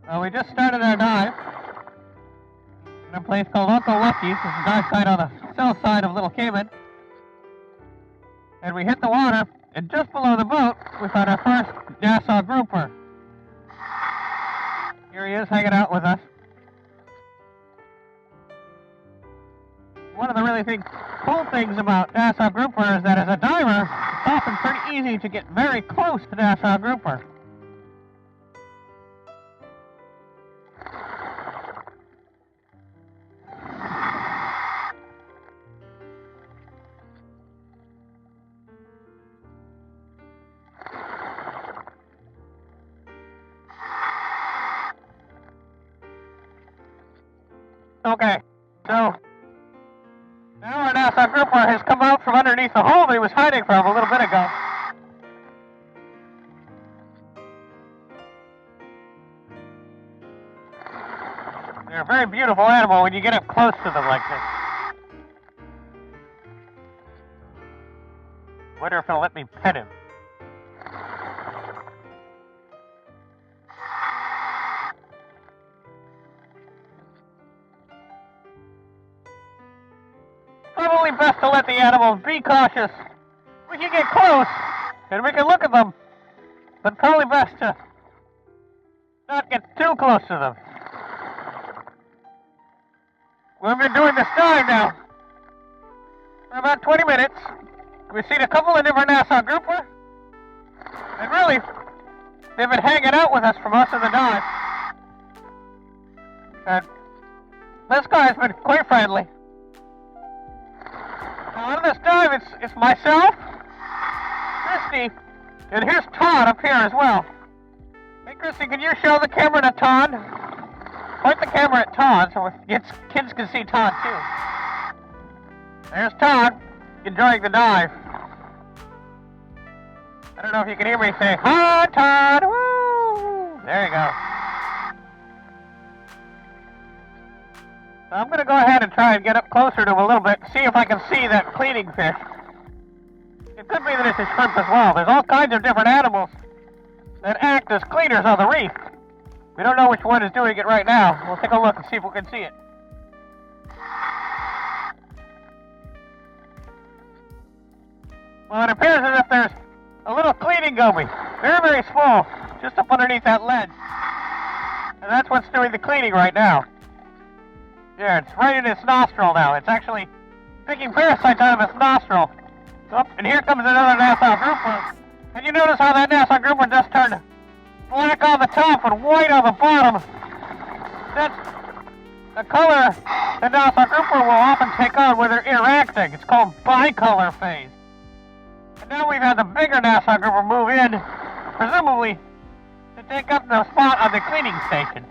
Well, we just started our dive in a place called Uncle Lucky's. It's a dive site on the south side of Little Cayman. And we hit the water, and just below the boat, we found our first Nassau Grouper. Here he is hanging out with us. One of the really cool things about Nassau Grouper is that as a diver, it's often pretty easy to get very close to Nassau Grouper. Okay, so now our Nassau Grouper has come out from underneath the hole that he was hiding from a little bit ago. They're a very beautiful animal when you get up close to them like this. Wonder if he'll let me pet him. Probably best to let the animals be cautious. We can get close, and we can look at them, but probably best to not get too close to them. We've been doing this dive now for about 20 minutes. We've seen a couple of different Nassau Grouper, and really, they've been hanging out with us for most of the dive. And this guy's been quite friendly. Now on this dive, it's myself, Christy, and here's Todd up here as well. Hey Christy, can you show the camera to Todd? Point the camera at Todd so kids can see Todd too. There's Todd, enjoying the dive. I don't know if you can hear me say, "Hi Todd, woo!" There you go. So I'm going to go ahead and try and get up closer to him a little bit, see if I can see that cleaning fish. It could be that it's a shrimp as well. There's all kinds of different animals that act as cleaners on the reef. We don't know which one is doing it right now. We'll take a look and see if we can see it. Well, it appears as if there's a little cleaning goby. Very, very small, just up underneath that ledge. And that's what's doing the cleaning right now. Yeah, it's right in its nostril now. It's actually picking parasites out of its nostril. Oh, and here comes another Nassau Grouper. And you notice how that Nassau Grouper just turned black on the top and white on the bottom. That's the color that Nassau Grouper will often take on when they're interacting. It's called bicolor phase. And now we've had the bigger Nassau Grouper move in, presumably to take up the spot on the cleaning station.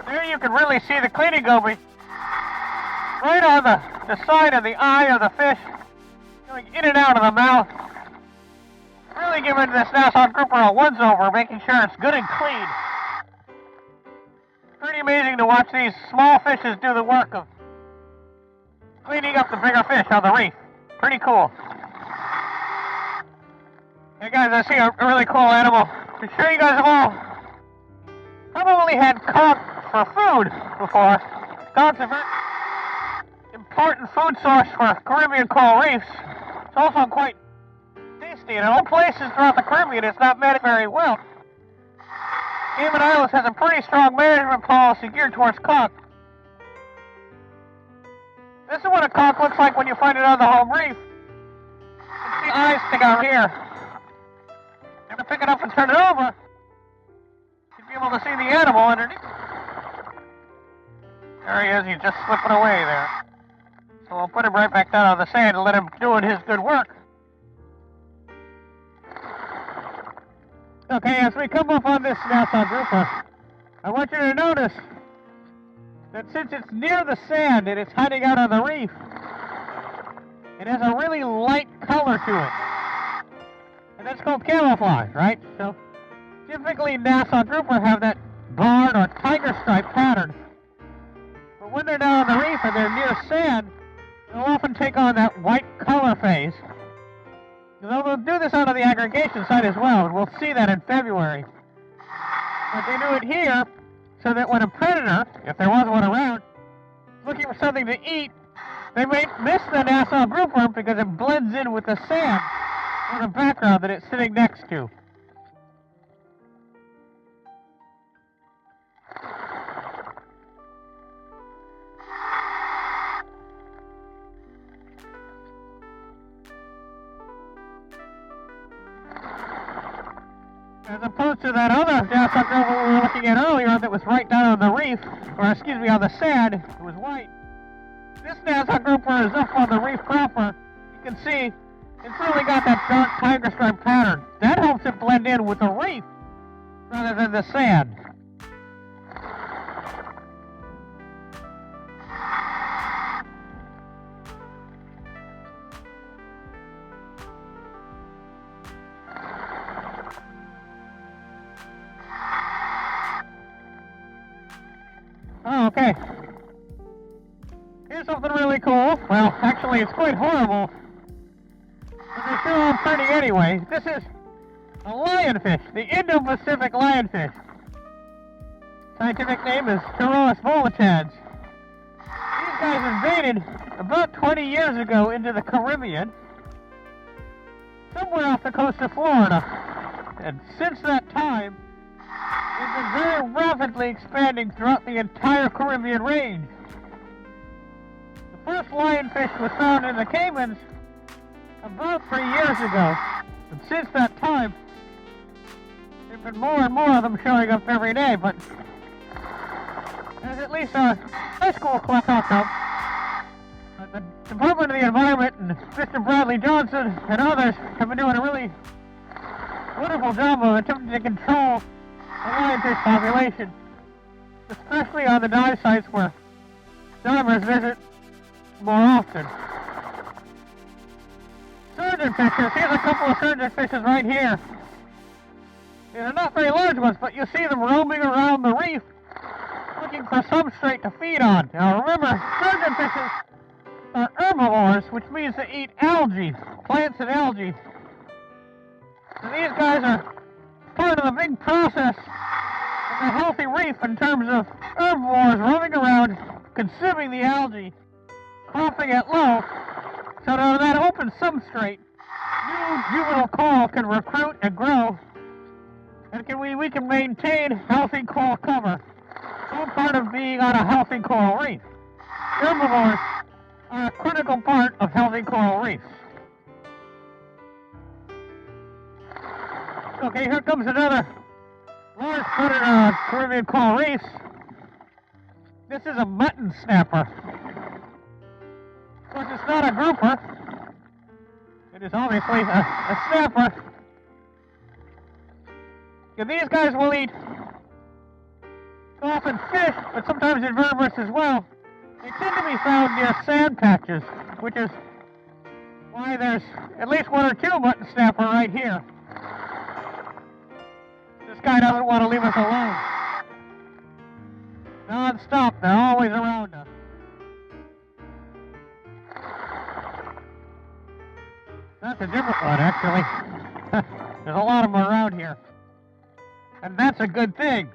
There you can really see the cleaning goby right on the side of the eye of the fish, going in and out of the mouth. Really giving this Nassau Grouper a once-over, making sure it's good and clean. Pretty amazing to watch these small fishes do the work of cleaning up the bigger fish on the reef. Pretty cool. Hey guys, I see a really cool animal. I'm sure you guys have all probably had conch for food before. Conch's a very important food source for Caribbean coral reefs. It's also quite tasty, and in all places throughout the Caribbean it's not managed very well. Cayman Islands has a pretty strong management policy geared towards conch. This is what a conch looks like when you find it on the home reef. You can see the eyes stick out here. You have to pick it up and turn it over. You'd be able to see the animal underneath. There he is, he's just slipping away there. So we'll put him right back down on the sand and let him do his good work. Okay, as we come up on this Nassau Grouper, I want you to notice that since it's near the sand and it's hiding out on the reef, it has a really light color to it. And that's called camouflage, right? So typically Nassau Grouper have that barred or tiger stripe pattern. But when they're down on the reef and they're near sand, they'll often take on that white color phase. They'll do this out of the aggregation site as well, and we'll see that in February. But they do it here so that when a predator, if there was one around, looking for something to eat, they may miss the Nassau Grouper because it blends in with the sand or the background that it's sitting next to. As opposed to that other Nassau Grouper we were looking at earlier that was right down on the reef, or excuse me, on the sand, it was white. This Nassau Grouper is up on the reef proper. You can see it's really got that dark tiger stripe pattern. That helps it blend in with the reef rather than the sand. Oh, okay. Here's something really cool. Well, actually, it's quite horrible. But they're sure all pretty anyway. This is a lionfish, the Indo-Pacific lionfish. Scientific name is Pterois volitans. These guys invaded about 20 years ago into the Caribbean, somewhere off the coast of Florida. And since that time, they've been very rapidly expanding throughout the entire Caribbean range. The first lionfish was found in the Caymans about 3 years ago. And since that time, there have been more and more of them showing up every day, but as at least our high school class talked of, the Department of the Environment and Mr. Bradley Johnson and others have been doing a really wonderful job of attempting to control the lionfish population, especially on the dive sites where divers visit more often. Surgeon fishes, here's a couple of surgeon fishes right here. They're not very large ones, but you see them roaming around the reef looking for substrate to feed on. Now remember, surgeon fishes are herbivores, which means they eat algae, plants and algae. So these guys are part of the big process of a healthy reef in terms of herbivores roaming around, consuming the algae, cropping it low, so that that open substrate, new juvenile coral can recruit and grow, and we can maintain healthy coral cover. All part of being on a healthy coral reef. Herbivores are a critical part of healthy coral reefs. Okay, here comes another large predator on Caribbean coral reefs. This is a mutton snapper. Of course, it's not a grouper. It is obviously a snapper. And these guys will eat often fish, but sometimes invertebrates as well. They tend to be found near sand patches, which is why there's at least one or two mutton snapper right here. This guy doesn't want to leave us alone. Non-stop, they're always around us. That's a different one, actually. There's a lot of them around here. And that's a good thing.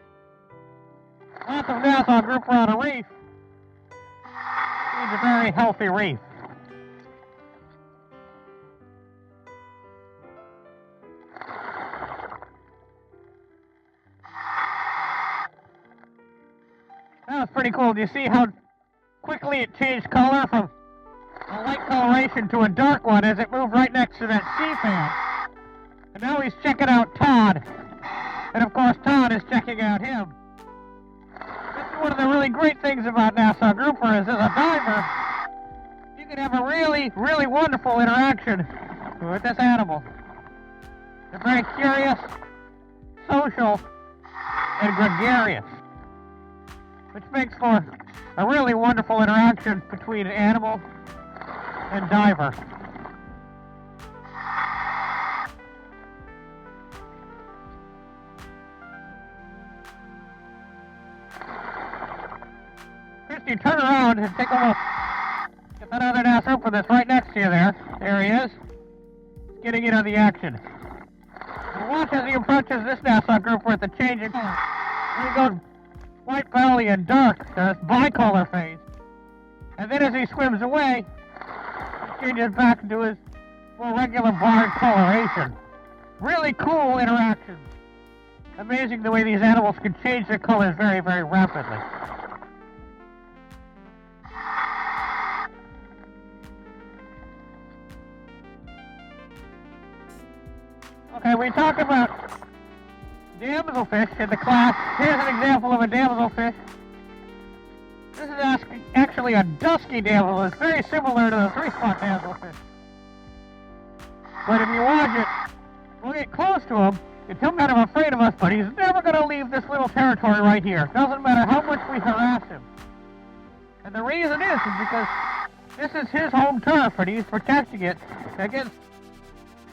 Lots of Nassau Grouper on a reef means a very healthy reef. That was pretty cool. Do you see how quickly it changed color from a light coloration to a dark one as it moved right next to that sea fan? And now he's checking out Todd. And of course Todd is checking out him. This is one of the really great things about Nassau Grouper is as a diver, you can have a really, really wonderful interaction with this animal. They're very curious, social, and gregarious, which makes for a really wonderful interaction between animal and diver. You turn around and take a look at that other Nassau Grouper that's right next to you there. There he is. getting in on the action. And watch as he approaches this Nassau Grouper with the change in color. When he goes white belly and dark, there's bicolor phase. And then as he swims away, he changes back into his more regular barred coloration. Really cool interactions. Amazing the way these animals can change their colors very, very rapidly. Okay, we talked about damselfish in the class. Here's an example of a damselfish. This is actually a dusky damsel. It's very similar to the three-spot damselfish. But if you watch it, we'll get close to him. He's kind of afraid of us, but he's never going to leave this little territory right here. Doesn't matter how much we harass him. And the reason is because this is his home turf, and he's protecting it against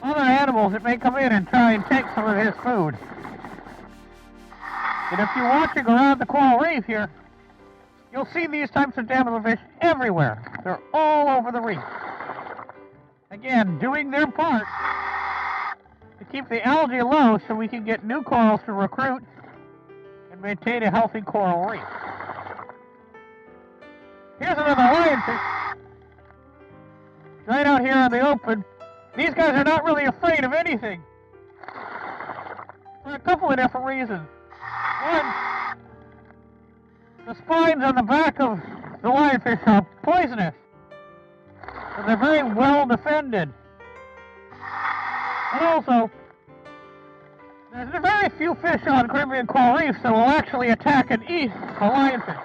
other animals that may come in and try and take some of his food. And if you're watching around the coral reef here, you'll see these types of damselfish everywhere. They're all over the reef. Again, doing their part to keep the algae low so we can get new corals to recruit and maintain a healthy coral reef. Here's another lionfish. Right out here in the open. These guys are not really afraid of anything. For a couple of different reasons. One, the spines on the back of the lionfish are poisonous. And they're very well defended. And also, there's very few fish on Caribbean coral reefs that will actually attack and eat a lionfish.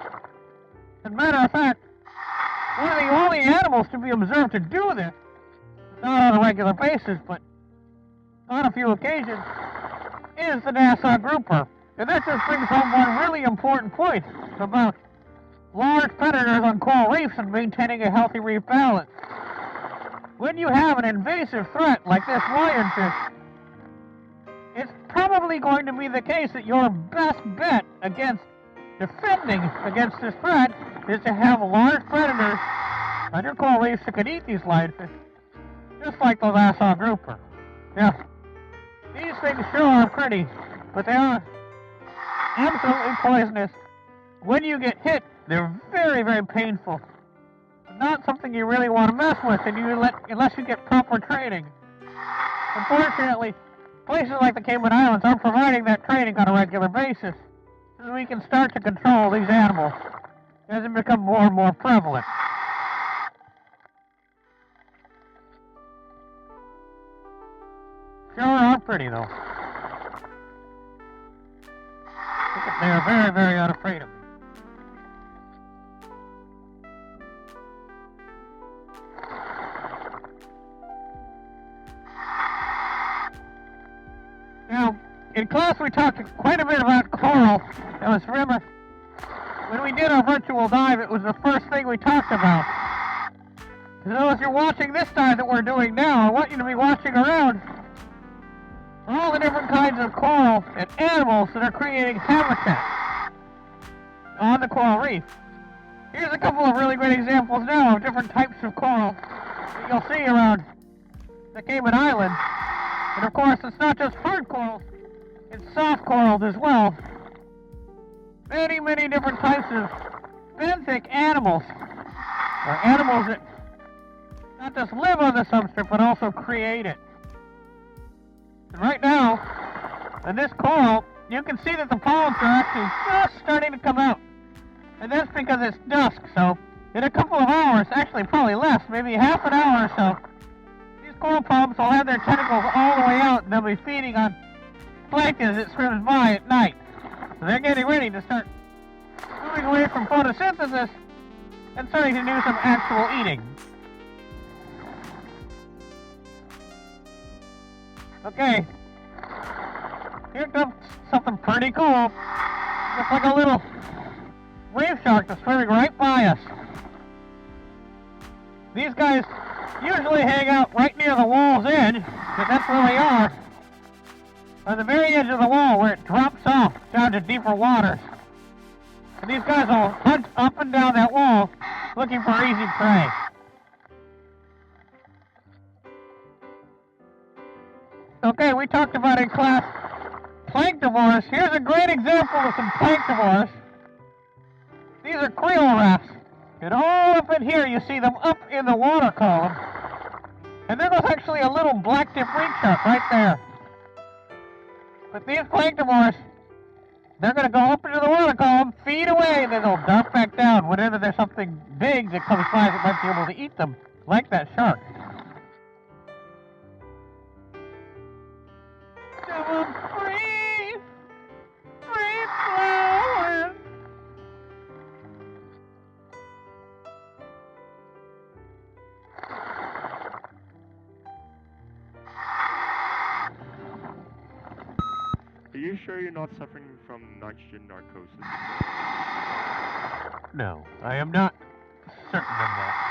As a matter of fact, one of the only animals to be observed to do this, not on a regular basis, but on a few occasions, is the Nassau Grouper. And that just brings home one really important point about large predators on coral reefs and maintaining a healthy reef balance. When you have an invasive threat like this lionfish, it's probably going to be the case that your best bet against defending against this threat is to have large predators on your coral reefs that can eat these lionfish, just like the Nassau Grouper. Now, these things sure are pretty, but they are absolutely poisonous. When you get hit, they're very, very painful. Not something you really want to mess with unless you get proper training. Unfortunately, places like the Cayman Islands are providing that training on a regular basis so we can start to control these animals as they become more and more prevalent. Sure are pretty, though. They are very, very unafraid of me. Now, in class we talked quite a bit about coral. Remember, when we did our virtual dive, it was the first thing we talked about. So as you're watching this dive that we're doing now, I want you to be watching around for all the different kinds of coral and animals that are creating habitat on the coral reef. Here's a couple of really great examples now of different types of coral that you'll see around the Cayman Islands. And of course, it's not just hard corals, it's soft corals as well. Many, many different types of benthic animals, or animals that not just live on the substrate, but also create it. And right now, in this coral, you can see that the polyps are actually just starting to come out. And that's because it's dusk, so in a couple of hours, actually probably less, maybe half an hour or so, coral polyps will have their tentacles all the way out, and they'll be feeding on plankton as it swims by at night. So they're getting ready to start moving away from photosynthesis and starting to do some actual eating. Okay, here comes something pretty cool. Looks like a little reef shark that's swimming right by us. These guys usually hang out right near the wall's edge, but that's where they are. On the very edge of the wall where it drops off down to deeper waters. And these guys will hunt up and down that wall looking for easy prey. Okay, we talked about in class planktivores. Here's a great example of some planktivores. These are Creole wrasse. And all up in here you see them up in the water column. And there goes actually a little black-tip reef shark right there. But these planktivores, they're going to go up into the water column, feed away, and then they'll drop back down whenever there's something big that comes by that might be able to eat them, like that shark. Free flowers. Are you sure you're not suffering from nitrogen narcosis? No, I am not certain of that.